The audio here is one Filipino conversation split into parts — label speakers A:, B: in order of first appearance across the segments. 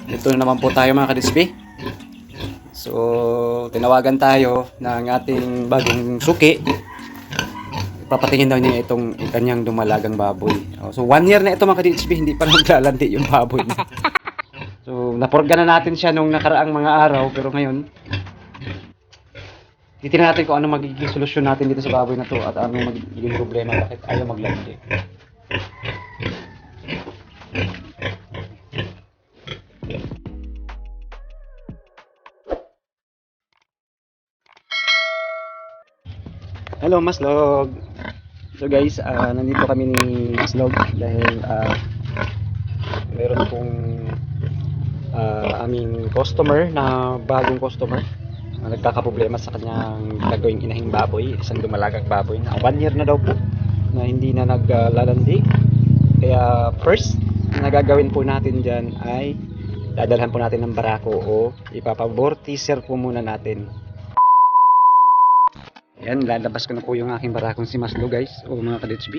A: Ito na naman po tayo mga kadispi. So, tinawagan tayo ng ating bagong suki. Papatingin daw niya itong kanyang dumalagang baboy. So, 1 year na ito mga kadispi, hindi pa naglalandi yung baboy niya. So, napurga na natin siya nung nakaraang mga araw, pero ngayon, titignan natin kung ano magiging solusyon natin dito sa baboy na to at ano magiging problema bakit ayaw maglandi. Hello Maslog. So guys, nandito kami ni Maslog dahil meron pong aming customer na bagong customer na nagkakaproblema sa kanyang gagawing inahing baboy, isang dumalagang baboy na 1 year na daw po na hindi na naglalandi. Kaya first na gagawin po natin dyan ay dadalhan po natin ng barako o ipapabortiser po muna natin. Yan, lalabas ko na po yung aking barakong si Maslo guys o mga ka-DHB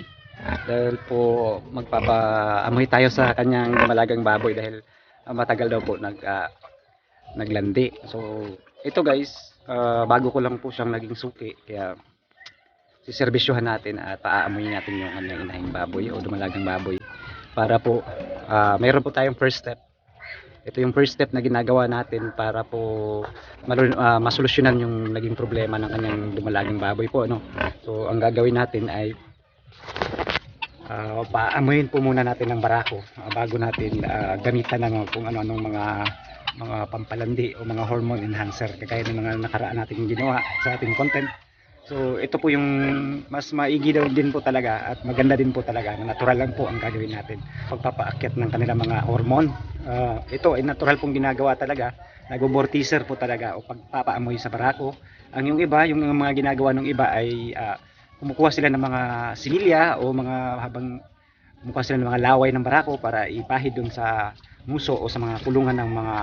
A: dahil po magpapaamoy tayo sa kanyang dumalagang baboy dahil matagal daw po naglandi. So ito guys, bago ko lang po siyang naging suki kaya siservisyohan natin at paaamoy natin yung kanyang inahing baboy o dumalagang baboy para po mayroon po tayong first step. Ito yung first step na ginagawa natin para po masolusyonan yung naging problema ng kanyang dumalagang baboy po, no? So ang gagawin natin ay paamuyin po muna natin ng barako bago natin gamitan ng kung ano-anong mga pampalandi o mga hormone enhancer kagaya ng mga nakaraan nating ginawa sa ating content. So ito po yung mas maigi daw din po talaga at maganda din po talaga na natural lang po ang gagawin natin pagpapaakyat ng kanilang mga hormone. Ito ay natural pong ginagawa talaga, nagbo-vortizer po talaga o pagpapaamoy sa barako. Ang yung iba, yung mga ginagawa ng iba ay kumukuha sila ng mga similya o habang kumukuha sila ng mga laway ng barako para ipahid dun sa muso o sa mga kulungan ng mga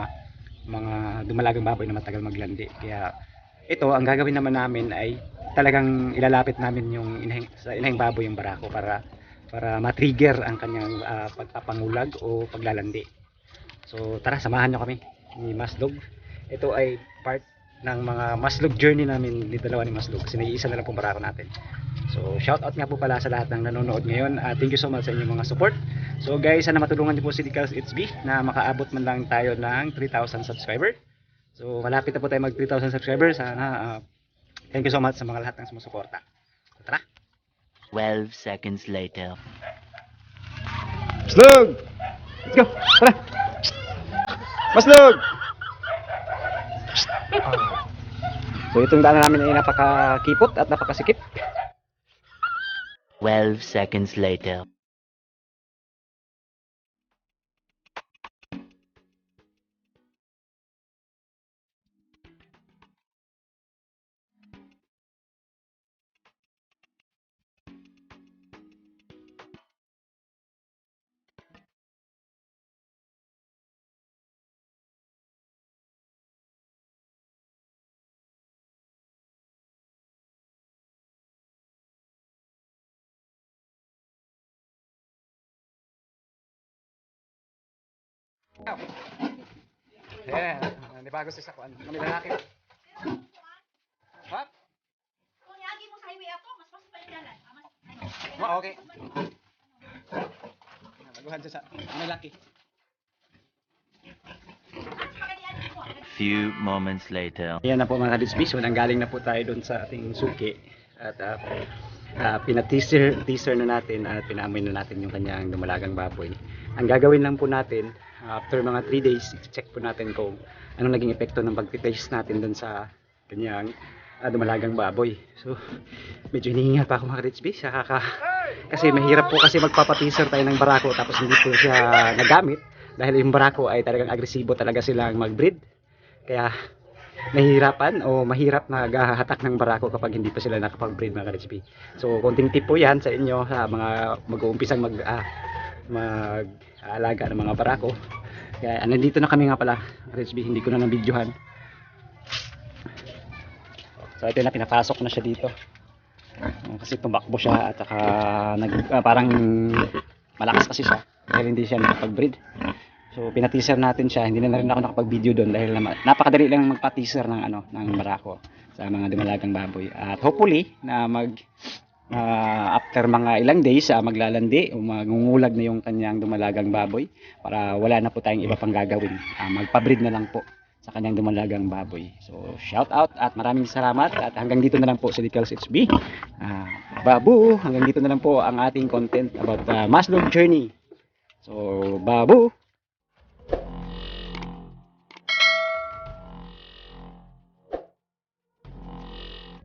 A: dumalagang baboy na matagal maglandi. Kaya ito, ang gagawin naman namin ay talagang ilalapit namin yung inahing baboy yung barako para ma-trigger ang kanyang pagpapangulag o paglalandi. So tara, samahan nyo kami ni Maslog. Ito ay part ng mga Maslog journey namin ni dalawa ni Maslog kasi naiisa na lang pong barako natin. So shout out nga po pala sa lahat ng nanonood ngayon. Thank you so much sa inyong mga support. So guys, sana matulungan niyo po si Dicals HB na makaabot man lang tayo ng 3,000 subscriber. So malapit na po tayo mag 3,000 subscribers. Sana thank you so much sa mga lahat ng sumusuporta. Tara.
B: 12 seconds later.
A: Maslog! Let's go! Tara! Maslog! So itong daan namin ay napakakipot at napakasikip.
B: 12 seconds later.
A: Yeah, di bago sa sakuan. Kami lalaki. What?
C: Kung yagi mo sa highway ako, mas pasok pa yung dalan.
A: Okay. Baguhan siya sa kami lalaki.
B: Few moments later.
A: Ayan na po mga kadisbi. So nanggaling na po tayo doon sa ating suki. At pina-teaser na natin at pinaamoy na natin yung kanyang dumalagang baboy. Ang gagawin lang po natin, after mga 3 days, check po natin kung anong naging epekto ng pag-taste natin doon sa kanyang dumalagang baboy. So medyo hinihingal pa ako mga kadisbi. Kasi mahirap po kasi magpapateaser tayo ng barako tapos hindi po siya nagamit. Dahil yung barako ay talagang agresibo talaga silang mag-breed. Kaya nahihirapan o mahirap na gahatak ng barako kapag hindi pa sila nakapag-breed mga ka-HB. So konting tip po yan sa inyo sa mga mag-uumpisang mag-aalaga ng mga barako. Kaya nandito na kami nga pala ka-HB, hindi ko na nabidyohan. So ito na, pinapasok na siya dito. Kasi tumakbo siya at saka parang malakas kasi siya dahil hindi siya nakapag-breed. So pina-teaser natin siya. Hindi na rin ako nakapag-video doon dahil napakadali lang magpa-teaser ng barako sa mga dumalagang baboy. At hopefully na after mga ilang days maglalandi o magungulag na yung kanyang dumalagang baboy para wala na po tayong iba pang gagawin. Magpa-breed na lang po sa kanyang dumalagang baboy. So shout out at maraming salamat at hanggang dito na lang po si Decals HB. Babu, hanggang dito na lang po ang ating content about Maslog journey. So babu.